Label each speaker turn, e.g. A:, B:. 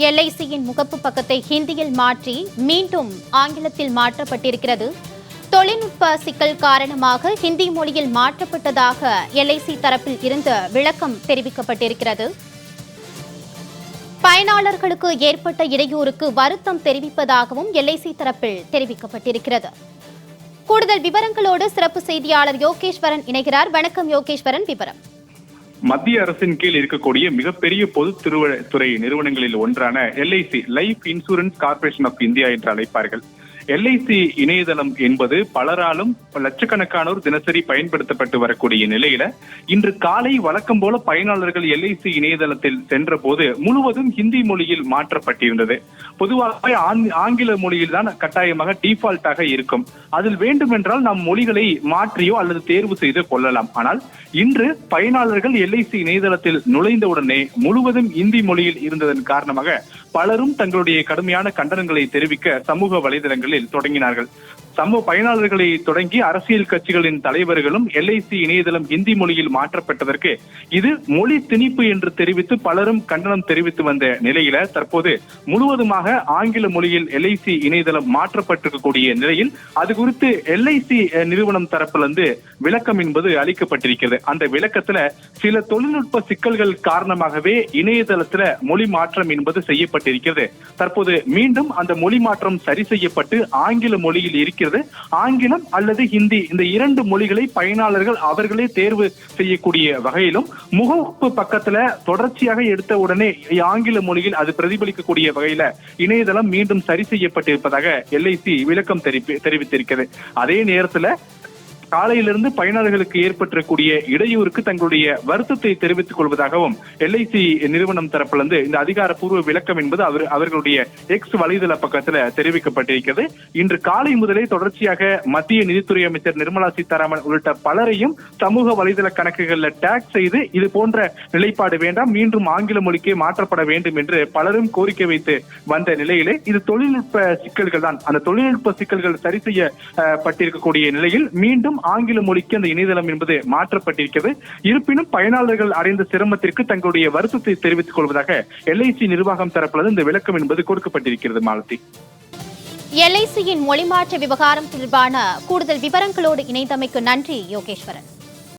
A: எல்ஐசியின் முகப்பு பக்கத்தை ஹிந்தியில் மாற்றி மீண்டும் ஆங்கிலத்தில் மாற்றப்பட்டிருக்கிறது. தொழில்நுட்ப சிக்கல் காரணமாக ஹிந்தி மொழியில் மாற்றப்பட்டதாக எல்ஐசி தரப்பில் இருந்து விளக்கம் தெரிவிக்கப்பட்டிருக்கிறது. பயனாளர்களுக்கு ஏற்பட்ட இடையூறுக்கு வருத்தம் தெரிவிப்பதாகவும் எல்ஐசி தரப்பில் தெரிவிக்கப்பட்டிருக்கிறது. கூடுதல் விவரங்களோடு சிறப்பு செய்தியாளர் யோகேஸ்வரன் இணைகிறார். வணக்கம் யோகேஸ்வரன், விவரம்.
B: மத்திய அரசின் கீழ் இருக்கக்கூடிய மிகப்பெரிய பொது துறை நிறுவனங்களில் ஒன்றான LIC, life insurance corporation of India என்று அழைப்பார்கள். எல்ஐசி இணையதளம் என்பது பலராலும் லட்சக்கணக்கானோர் தினசரி பயன்படுத்தப்பட்டு வரக்கூடிய நிலையில இன்று காலை வழக்கம் போல பயனாளர்கள் எல்ஐசி இணையதளத்தில் சென்ற போது முழுவதும் ஹிந்தி மொழியில் மாற்றப்பட்டிருந்தது. பொதுவாக ஆங்கில மொழியில் தான் கட்டாயமாக டிஃபால்ட்டாக இருக்கும். அதில் வேண்டுமென்றால் நாம் மொழிகளை மாற்றியோ அல்லது தேர்வு செய்து கொள்ளலாம். ஆனால் இன்று பயனாளர்கள் எல்ஐசி இணையதளத்தில் நுழைந்தவுடனே முழுவதும் இந்தி மொழியில் இருந்ததன் காரணமாக பலரும் தங்களுடைய கடுமையான கண்டனங்களை தெரிவிக்க சமூக வலைதளங்களில் தொடங்கினார்கள். பயனாளர்களை தொடங்கி அரசியல் கட்சிகளின் தலைவர்களும் எல்ஐசி இணையதளம் ஹிந்தி மொழியில் மாற்றப்பட்டதற்கு இது மொழி திணிப்பு என்று தெரிவித்து பலரும் கண்டனம் தெரிவித்து வந்த நிலையில தற்போது முழுவதுமாக ஆங்கில மொழியில் எல்ஐசி இணையதளம் மாற்றப்பட்டிருக்கக்கூடிய நிலையில் அது குறித்து எல்ஐசி நிறுவனம் தரப்பிலிருந்து விளக்கம் என்பது அளிக்கப்பட்டிருக்கிறது. அந்த விளக்கத்துல சில தொழில்நுட்ப சிக்கல்கள் காரணமாகவே இணையதளத்துல மொழி மாற்றம் என்பது செய்யப்பட்டிருக்கிறது. தற்போது மீண்டும் அந்த மொழி மாற்றம் சரி செய்யப்பட்டு ஆங்கில மொழியில் இருக்கிறது. ஆங்கிலம் அல்லது ஹிந்தி இந்த இரண்டு மொழிகளை பயனாளர்கள் அவர்களே தேர்வு செய்யக்கூடிய வகையிலும் முகப்பு பக்கத்துல தொடர்ச்சியாக எடுத்த உடனே ஆங்கில மொழியில் அது பிரதிபலிக்கக்கூடிய வகையில இணையதளம் மீண்டும் சரி செய்யப்பட்டிருப்பதாக எல்ஐசி விளக்கம் தெரிவித்திருக்கிறது. அதே நேரத்துல காலையிலிருந்து பயனாளர்களுக்கு ஏற்பட்டிருக்கக்கூடிய இடையூறுக்கு தங்களுடைய வருத்தத்தை தெரிவித்துக் கொள்வதாகவும் எல்ஐசி நிறுவனம் தரப்பிலிருந்து இந்த அதிகாரப்பூர்வ விளக்கம் என்பது அவர்களுடைய எக்ஸ் வலைதள பக்கத்துல தெரிவிக்கப்பட்டிருக்கிறது. இன்று காலை முதலே தொடர்ச்சியாக மத்திய நிதித்துறை அமைச்சர் நிர்மலா சீதாராமன் உள்ளிட்ட பலரையும் சமூக வலைதள கணக்குகள்ல டேக் செய்து இது போன்ற நிலைப்பாடு வேண்டாம், மீண்டும் ஆங்கில மொழிக்கே மாற்றப்பட வேண்டும் என்று பலரும் கோரிக்கை வைத்து வந்த நிலையிலே இது தொழில்நுட்ப சிக்கல்கள் தான். அந்த தொழில்நுட்ப சிக்கல்கள் சரி செய்யப்பட்டிருக்கக்கூடிய நிலையில் மீண்டும் ஆங்கில மொழிக்கு அந்த இணையதளம் என்பது மாற்றப்பட்டிருக்கிறது. இருப்பினும் பயனாளர்கள் அடைந்த சிரமத்திற்கு தங்களுடைய வருத்தத்தை தெரிவித்துக் கொள்வதாக எல்ஐசி நிர்வாகம் தரப்பில் இந்த விளக்கம் என்பது கொடுக்கப்பட்டிருக்கிறது. மாலதி,
A: எல்ஐசியின் மொழி மாற்ற விவகாரம் தொடர்பான கூடுதல் விவரங்களோடு இணைந்தமைக்கு நன்றி யோகேஸ்வரன்.